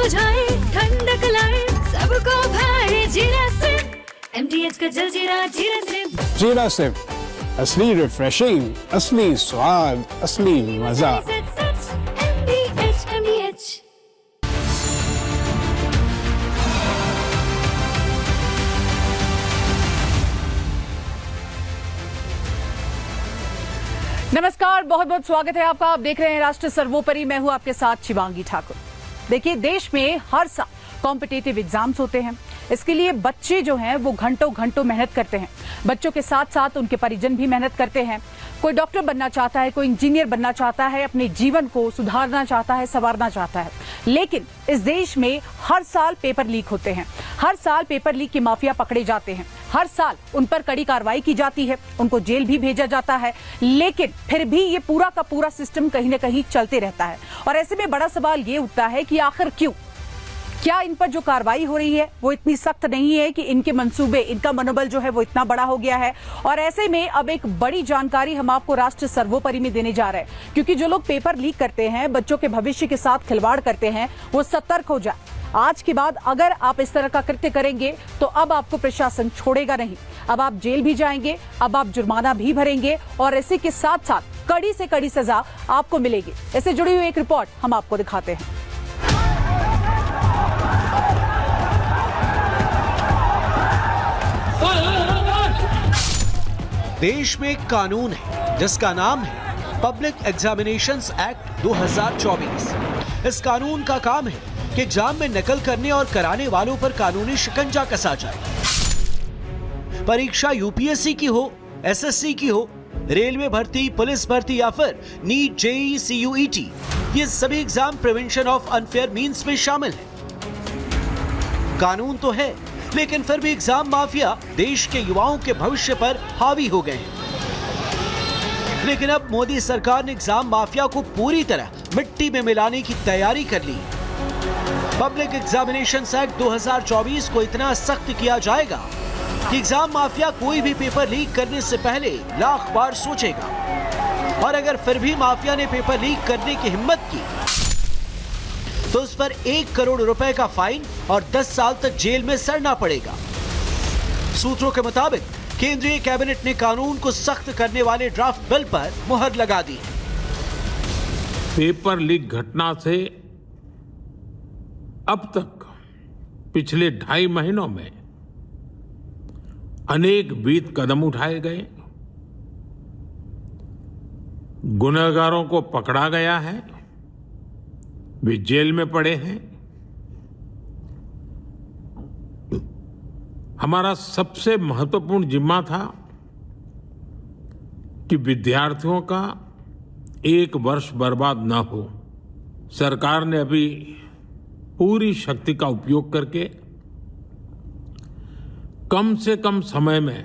बुझाए, ठंडक लाए, सबको भाए जीरा सिप। MTH का जलजीरा जीरा सिप। जीरा सिप, असली रिफ्रेशिंग, असली स्वाद, असली मजा। MTH। नमस्कार, बहुत बहुत स्वागत है आपका। आप देख रहे हैं राष्ट्र सर्वोपरि। मैं हूं आपके साथ शिवांगी ठाकुर। देखिए, देश में हर साल कॉम्पिटिटिव एग्जाम्स होते हैं। इसके लिए बच्चे जो हैं वो घंटों घंटों मेहनत करते हैं। बच्चों के साथ साथ उनके परिजन भी मेहनत करते हैं। कोई डॉक्टर बनना चाहता है, कोई इंजीनियर बनना चाहता है, अपने जीवन को सुधारना चाहता है, संवारना चाहता है। लेकिन इस देश में हर साल पेपर लीक होते हैं। हर साल पेपर लीक के माफिया पकड़े जाते हैं। हर साल उन पर कड़ी कार्रवाई की जाती है, उनको जेल भी भेजा जाता है। लेकिन फिर भी ये पूरा का पूरा सिस्टम कहीं ना कहीं चलते रहता है। और ऐसे में बड़ा सवाल ये उठता है कि आखिर क्यों? क्या इन पर जो कार्रवाई हो रही है वो इतनी सख्त नहीं है कि इनके मंसूबे, इनका मनोबल जो है वो इतना बड़ा हो गया है? और ऐसे में अब एक बड़ी जानकारी हम आपको राष्ट्र सर्वोपरि में देने जा रहे हैं, क्योंकि जो लोग पेपर लीक करते हैं, बच्चों के भविष्य के साथ खिलवाड़ करते हैं, वो सतर्क हो जाए। आज के बाद अगर आप इस तरह का कृत्य करेंगे तो अब आपको प्रशासन छोड़ेगा नहीं। अब आप जेल भी जाएंगे, अब आप जुर्माना भी भरेंगे और इसी के साथ साथ कड़ी से कड़ी सजा आपको मिलेगी। इससे जुड़ी हुई एक रिपोर्ट हम आपको दिखाते हैं। देश में एक कानून है जिसका नाम है पब्लिक एग्जामिनेशंस एक्ट 2024। इस कानून का काम है कि एग्जाम में नकल करने और कराने वालों पर कानूनी शिकंजा कसा जाए। परीक्षा यूपीएससी की हो, एसएससी की हो, रेलवे भर्ती, पुलिस भर्ती या फिर नीट, जेईई, सीयूईटी, ये सभी exam prevention of unfair means में शामिल है। कानून तो है, लेकिन फिर भी एग्जाम माफिया देश के युवाओं के भविष्य पर हावी हो गए हैं। लेकिन अब मोदी सरकार ने एग्जाम माफिया को पूरी तरह मिट्टी में मिलाने की तैयारी कर ली। पब्लिक एग्जामिनेशंस एक्ट 2024 को इतना सख्त किया जाएगा कि एग्जाम माफिया कोई भी पेपर लीक करने से पहले लाख बार सोचेगा। और अगर फिर भी माफिया ने पेपर लीक करने की हिम्मत की तो उस पर 1 करोड़ रुपए का फाइन और 10 साल तक जेल में सड़ना पड़ेगा। सूत्रों के मुताबिक केंद्रीय कैबिनेट ने कानून को सख्त करने वाले ड्राफ्ट बिल पर मुहर लगा दी। पेपर लीक घटना से अब तक पिछले 2.5 महीनों में अनेक विध कदम उठाए गए। गुनहगारों को पकड़ा गया है, वे जेल में पड़े हैं। हमारा सबसे महत्वपूर्ण जिम्मा था कि विद्यार्थियों का 1 वर्ष बर्बाद न हो। सरकार ने अभी पूरी शक्ति का उपयोग करके कम से कम समय में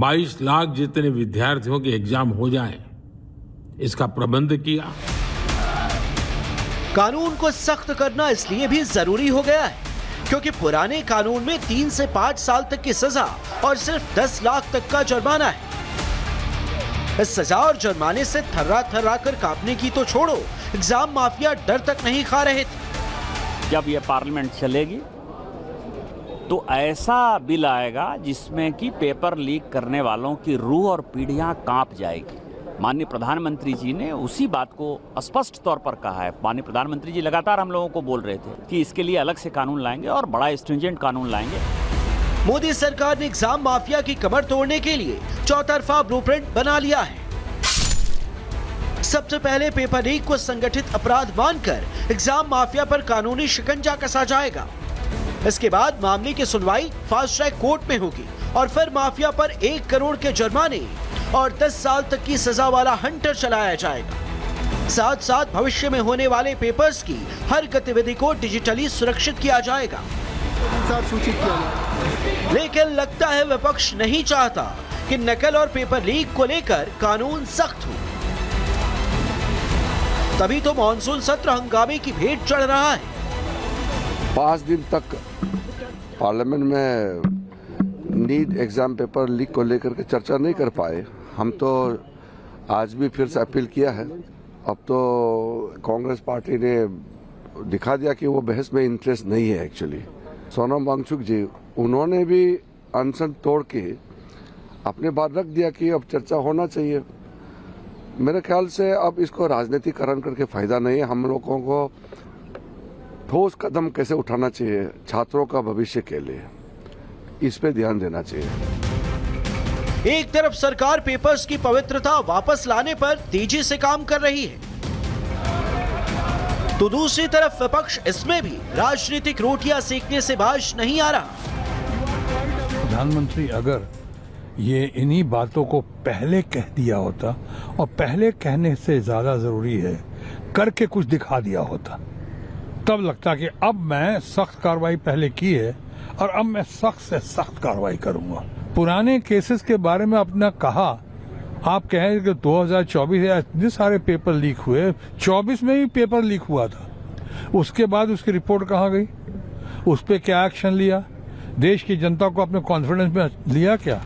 22 लाख जितने विद्यार्थियों के एग्जाम हो जाएं, इसका प्रबंध किया। कानून को सख्त करना इसलिए भी जरूरी हो गया है क्योंकि पुराने कानून में 3 से 5 साल तक की सजा और सिर्फ 10 लाख तक का जुर्माना है। इस सजा और जुर्माने से थर्रा थर्रा कर कांपने की तो छोड़ो, एग्जाम माफिया डर तक नहीं खा रहे थे। जब ये पार्लियामेंट चलेगी तो ऐसा बिल आएगा जिसमें कि पेपर लीक करने वालों की रूह और पीढ़ियां कांप जाएगी। माननीय प्रधानमंत्री जी ने उसी बात को स्पष्ट तौर पर कहा है। माननीय प्रधानमंत्री जी लगातार हम लोगों को बोल रहे थे कि इसके लिए अलग से कानून लाएंगे और बड़ा स्ट्रिंजेंट कानून लाएंगे। मोदी सरकार ने एग्जाम माफिया की कमर तोड़ने के लिए चौतरफा ब्लूप्रिंट बना लिया है। सबसे पहले पेपर लीक को संगठित अपराध मानकर एग्जाम माफिया पर कानूनी शिकंजा कसा जाएगा। इसके बाद मामले की सुनवाई फास्ट ट्रैक कोर्ट में होगी और फिर माफिया पर 1 करोड़ के जुर्माने और 10 साल तक की सजा वाला हंटर चलाया जाएगा। साथ साथ भविष्य में होने वाले पेपर्स की हर गतिविधि को डिजिटली सुरक्षित किया जाएगा। लेकिन लगता है विपक्ष नहीं चाहता कि नकल और पेपर लीक को लेकर कानून सख्त हो। तभी तो मॉनसून सत्र हंगामे की भेंट चढ़ रहा है। 5 दिन तक पार्लियामेंट में नीट एग्जाम पेपर लीक को लेकर के चर्चा नहीं कर पाए। हम तो आज भी फिर से अपील किया है। अब तो कांग्रेस पार्टी ने दिखा दिया कि वो बहस में इंटरेस्ट नहीं है एक्चुअली। सोनम वांगचुक जी, उन्होंने भी अनशन तोड़ के अपने बात रख दिया कि अब चर्चा होना चाहिए। मेरे ख्याल से अब इसको राजनीतिकरण करके फायदा नहीं है। हम लोगों को ठोस कदम कैसे उठाना चाहिए छात्रों का भविष्य के लिए, इस पे ध्यान देना चाहिए। एक तरफ सरकार पेपर्स की पवित्रता वापस लाने पर तेजी से काम कर रही है, तो दूसरी तरफ विपक्ष इसमें भी राजनीतिक रोटियां सेकने से बाज नहीं आ रहा। प्रधानमंत्री अगर ये इन्हीं बातों को पहले कह दिया होता, और पहले कहने से ज्यादा जरूरी है करके कुछ दिखा दिया होता, तब लगता कि अब मैं सख्त कार्रवाई पहले की है और अब मैं सख्त से सख्त कार्रवाई करूंगा। पुराने केसेस के बारे में अपना कहा, आप कहें कि 2024 या इतने सारे पेपर लीक हुए, 24 में भी पेपर लीक हुआ था, उसके बाद उसकी रिपोर्ट कहाँ गई, उस पर क्या एक्शन लिया, देश की जनता को अपने कॉन्फिडेंस में लिया क्या?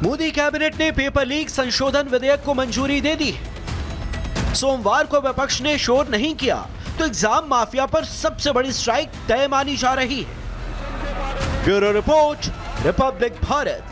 मोदी कैबिनेट ने पेपर लीक संशोधन विधेयक को मंजूरी दे दी। सोमवार को विपक्ष ने शोर नहीं किया तो एग्जाम माफिया पर सबसे बड़ी स्ट्राइक तय मानी जा रही है। Bureau report, Republic Bharat.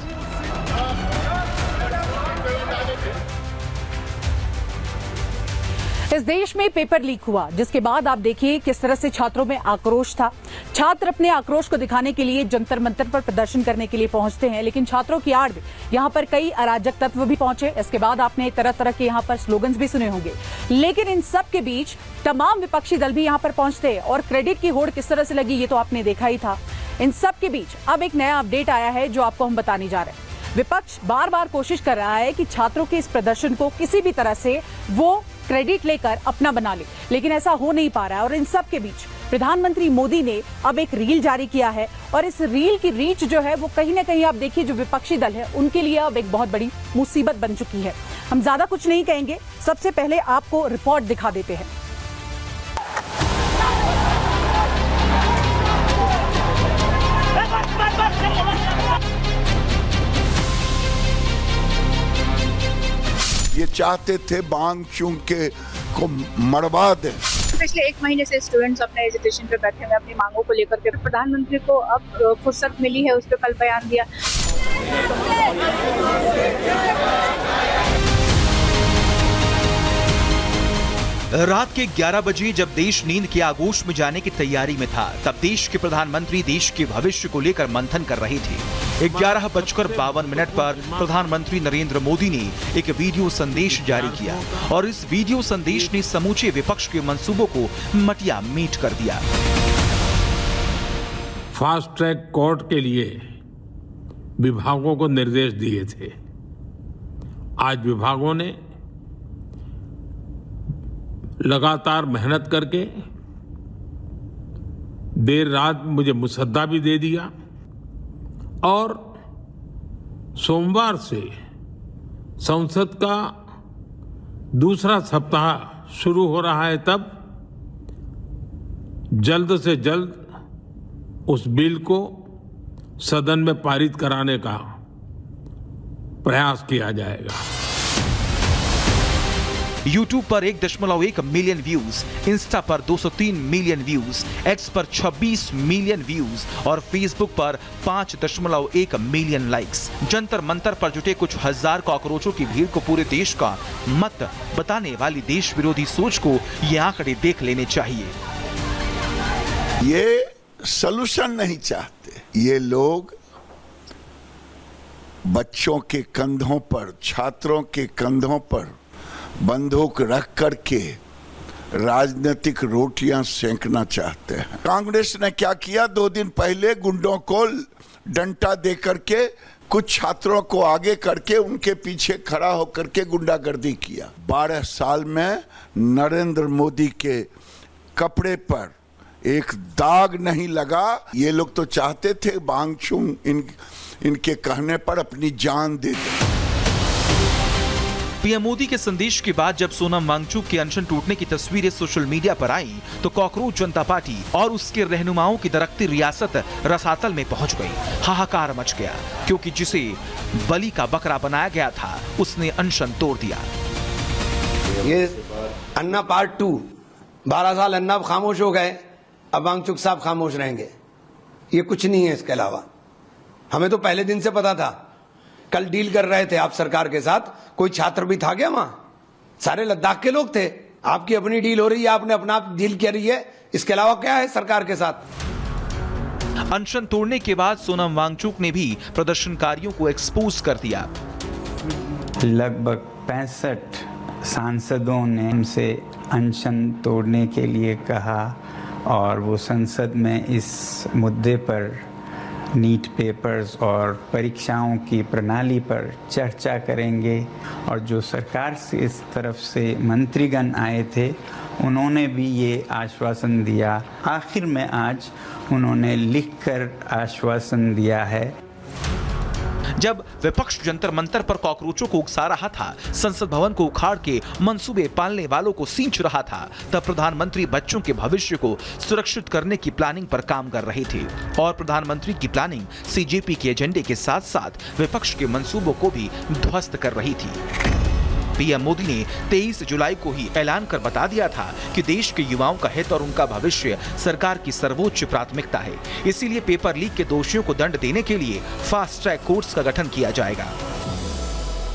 इस देश में पेपर लीक हुआ, जिसके बाद आप देखिए किस तरह से छात्रों में आक्रोश था। छात्र अपने आक्रोश को दिखाने के लिए जंतर मंतर पर प्रदर्शन करने के लिए पहुंचते हैं, लेकिन छात्रों की आड़ में यहां पर कई अराजक तत्व भी पहुंचे। इसके बाद आपने तरह तरह के यहां पर स्लोगन्स भी सुने होंगे, लेकिन इन सब के बीच तमाम विपक्षी दल भी यहां पर पहुंचते हैं और क्रेडिट की होड़ किस तरह से लगी ये तो आपने देखा ही था। इन सब के बीच अब एक नया अपडेट आया है जो आपको हम बताने जा रहे हैं। विपक्ष बार बार कोशिश कर रहा है कि छात्रों के इस प्रदर्शन को किसी भी तरह से वो क्रेडिट लेकर अपना बना ले, लेकिन ऐसा हो नहीं पा रहा है। और इन सब के बीच प्रधानमंत्री मोदी ने अब एक रील जारी किया है और इस रील की रीच जो है वो कहीं ना कहीं आप देखिए जो विपक्षी दल है उनके लिए अब एक बहुत बड़ी मुसीबत बन चुकी है। हम ज्यादा कुछ नहीं कहेंगे, सबसे पहले आपको रिपोर्ट दिखा देते हैं। ये चाहते थे वांगचुक के को मरवा दें। पिछले 1 महीने से स्टूडेंट्स अपने एजुकेशन पे बैठे हुए अपनी मांगों को लेकर के। प्रधानमंत्री को अब फुर्सत मिली है, उस पर कल बयान दिया। रात के 11 बजे जब देश नींद के आगोश में जाने की तैयारी में था, तब देश के प्रधानमंत्री देश के भविष्य को लेकर मंथन कर रहे थे। 11:52 पर प्रधानमंत्री नरेंद्र मोदी ने एक वीडियो संदेश जारी किया और इस वीडियो संदेश ने समूचे विपक्ष के मंसूबों को मटिया मीट कर दिया। फास्ट ट्रैक कोर्ट के लिए विभागों को निर्देश दिए थे। आज विभागों ने लगातार मेहनत करके देर रात मुझे मुसद्दा भी दे दिया और सोमवार से संसद का दूसरा सप्ताह शुरू हो रहा है, तब जल्द से जल्द उस बिल को सदन में पारित कराने का प्रयास किया जाएगा। YouTube पर 1.1 मिलियन व्यूज, इंस्टा पर 203 मिलियन व्यूज, एक्स पर 26 मिलियन व्यूज और Facebook पर 5.1 मिलियन लाइक्स। जंतर मंतर पर जुटे कुछ हजार कॉकरोचों की भीड़ को पूरे देश का मत बताने वाली देश विरोधी सोच को ये आंकड़े देख लेने चाहिए। ये सलूशन नहीं चाहते। ये लोग बच्चों के कंधों पर, छात्रों के कंधों पर बंदूक रख करके राजनीतिक रोटियां सेंकना चाहते हैं। कांग्रेस ने क्या किया, 2 दिन पहले गुंडों को डंडा दे करके कुछ छात्रों को आगे करके उनके पीछे खड़ा होकर के गुंडागर्दी किया। 12 साल में नरेंद्र मोदी के कपड़े पर एक दाग नहीं लगा। ये लोग तो चाहते थे वांगचुक इनके कहने पर अपनी जान दे दे। पीएम मोदी के संदेश के बाद जब सोनम वांगचुक के अनशन टूटने की तस्वीरें सोशल मीडिया पर आईं, तो कॉकरोच जनता पार्टी और उसके रहनुमाओं की दरकती रियासत रसातल में पहुंच गई। हाहाकार मच गया क्योंकि जिसे बलि का बकरा बनाया गया था उसने अनशन तोड़ दिया। ये अन्ना पार्ट 2 12 साल अन्ना खामोश हो गए, अब वांगचुक साहब खामोश रहेंगे। ये कुछ नहीं है इसके अलावा। हमें तो पहले दिन से पता था। कल डील कर रहे थे आप सरकार के साथ, कोई छात्र भी था क्या वहां? सारे लद्दाख के लोग थे। आपकी अपनी डील हो रही है, आपने अपना डील करी है, इसके अलावा क्या है सरकार के साथ? अनशन तोड़ने के बाद सोनम वांगचुक ने भी प्रदर्शनकारियों को एक्सपोज कर दिया। लगभग 65 सांसदों ने उनसे अनशन तोड़ने के लिए कहा और वो संसद में इस मुद्दे पर नीट पेपर्स और परीक्षाओं की प्रणाली पर चर्चा करेंगे। और जो सरकार से इस तरफ से मंत्रीगण आए थे उन्होंने भी ये आश्वासन दिया। आखिर में आज उन्होंने लिखकर आश्वासन दिया है। जब विपक्ष जंतर मंतर पर कॉकरोचों को उकसा रहा था, संसद भवन को उखाड़ के मंसूबे पालने वालों को सींच रहा था, तब प्रधानमंत्री बच्चों के भविष्य को सुरक्षित करने की प्लानिंग पर काम कर रहे थे। और प्रधानमंत्री की प्लानिंग सीजेपी के एजेंडे के साथ साथ विपक्ष के मंसूबों को भी ध्वस्त कर रही थी। पीएम मोदी ने 23 जुलाई को ही ऐलान कर बता दिया था कि देश के युवाओं का हित और उनका भविष्य सरकार की सर्वोच्च प्राथमिकता है। इसीलिए पेपर लीक के दोषियों को दंड देने के लिए फास्ट ट्रैक कोर्ट्स का गठन किया जाएगा।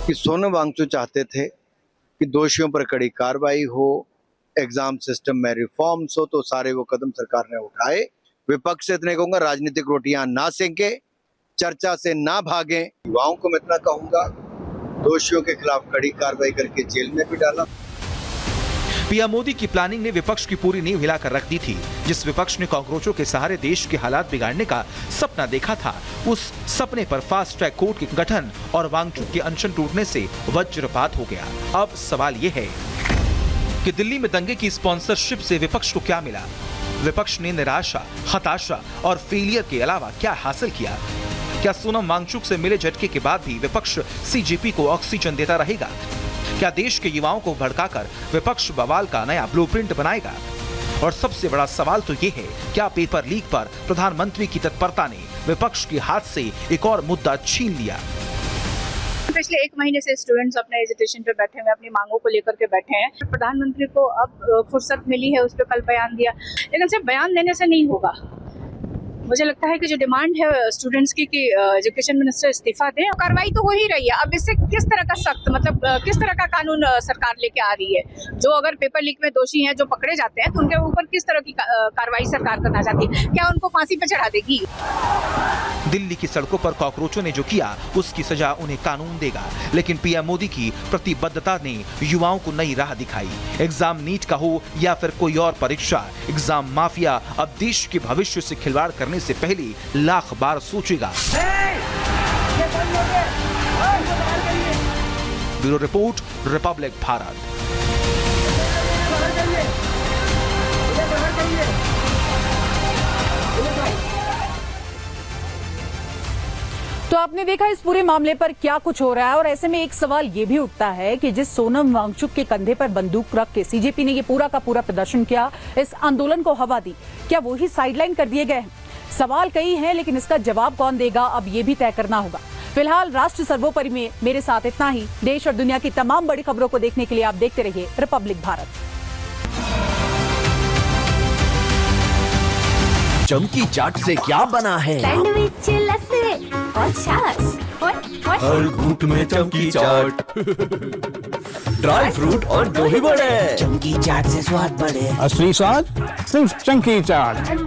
कि सोनम वांगचुक चाहते थे कि दोषियों पर कड़ी कार्रवाई हो, एग्जाम सिस्टम में रिफॉर्म्स हो, तो सारे वो कदम सरकार ने उठाए। विपक्ष से इतने कहूंगा, राजनीतिक रोटियां ना सेंके, चर्चा से ना भागें। युवाओं को मैं इतना कहूंगा, दोषियों के खिलाफ कड़ी कार्रवाई करके जेल में भी डाला। पीएम मोदी की प्लानिंग ने विपक्ष की पूरी नींव हिलाकर रख दी थी। जिस विपक्ष ने कॉकरोचों के सहारे देश के हालात बिगाड़ने का सपना देखा था, उस सपने पर फास्ट ट्रैक कोर्ट के गठन और वांगचुक के अनशन टूटने से वज्रपात हो गया। अब सवाल ये है कि दिल्ली में दंगे की स्पॉन्सरशिप से विपक्ष को क्या मिला? विपक्ष ने निराशा, हताशा और फेलियर के अलावा क्या हासिल किया? क्या सोनम वांगचुक से मिले झटके के बाद भी विपक्ष सीजेपी को ऑक्सीजन देता रहेगा? क्या देश के युवाओं को भड़काकर विपक्ष बवाल का नया ब्लूप्रिंट बनाएगा? और सबसे बड़ा सवाल तो ये है, क्या पेपर लीक पर प्रधानमंत्री की तत्परता ने विपक्ष के हाथ से एक और मुद्दा छीन लिया? पिछले 1 महीने से स्टूडेंट्स अपने एजिटेशन पे बैठे हुए, अपनी मांगों को लेकर के बैठे हैं। प्रधानमंत्री को अब फुर्सत मिली है, उस पर कल बयान दिया, लेकिन सिर्फ बयान देने से नहीं होगा। मुझे लगता है कि जो डिमांड है स्टूडेंट्स की कि एजुकेशन मिनिस्टर इस्तीफा दें, कार्रवाई तो हो ही रही है। अब इससे किस तरह का सख्त, मतलब किस तरह का कानून सरकार लेके आ रही है? जो अगर पेपर लीक में दोषी हैं, जो पकड़े जाते हैं, तो उनके ऊपर किस तरह की कार्रवाई सरकार करना चाहती है? क्या उनको फांसी पे चढ़ा देगी? दिल्ली की सड़कों पर कॉकरोचों ने जो किया, उसकी सजा उन्हें कानून देगा। लेकिन पीएम मोदी की प्रतिबद्धता ने युवाओं को नई राह दिखाई। एग्जाम नीट का हो या फिर कोई और परीक्षा, एग्जाम माफिया अब देश के भविष्य से खिलवाड़ करने से पहले लाख बार सोचेगा। Bureau report, Republic Bharat. तो आपने देखा इस पूरे मामले पर क्या कुछ हो रहा है। और ऐसे में एक सवाल ये भी उठता है कि जिस सोनम वांगचुक के कंधे पर बंदूक रख के सीजेपी ने ये पूरा का पूरा प्रदर्शन किया, इस आंदोलन को हवा दी, क्या वो ही साइडलाइन कर दिए गए? सवाल कई हैं, लेकिन इसका जवाब कौन देगा, अब ये भी तय करना होगा। फिलहाल राष्ट्र सर्वोपरि में मेरे साथ इतना ही। देश और दुनिया की तमाम बड़ी खबरों को देखने के लिए आप देखते रहिए रिपब्लिक भारत। चमकी चाट से क्या बना है? सैंडविच, लस्सी और छाछ और हर घूंट में चमकी चाट, ड्राई फ्रूट और दही बड़े। चमकी चाट से स्वाद बढ़े। असली स्वाद सिर्फ चमकी चाट।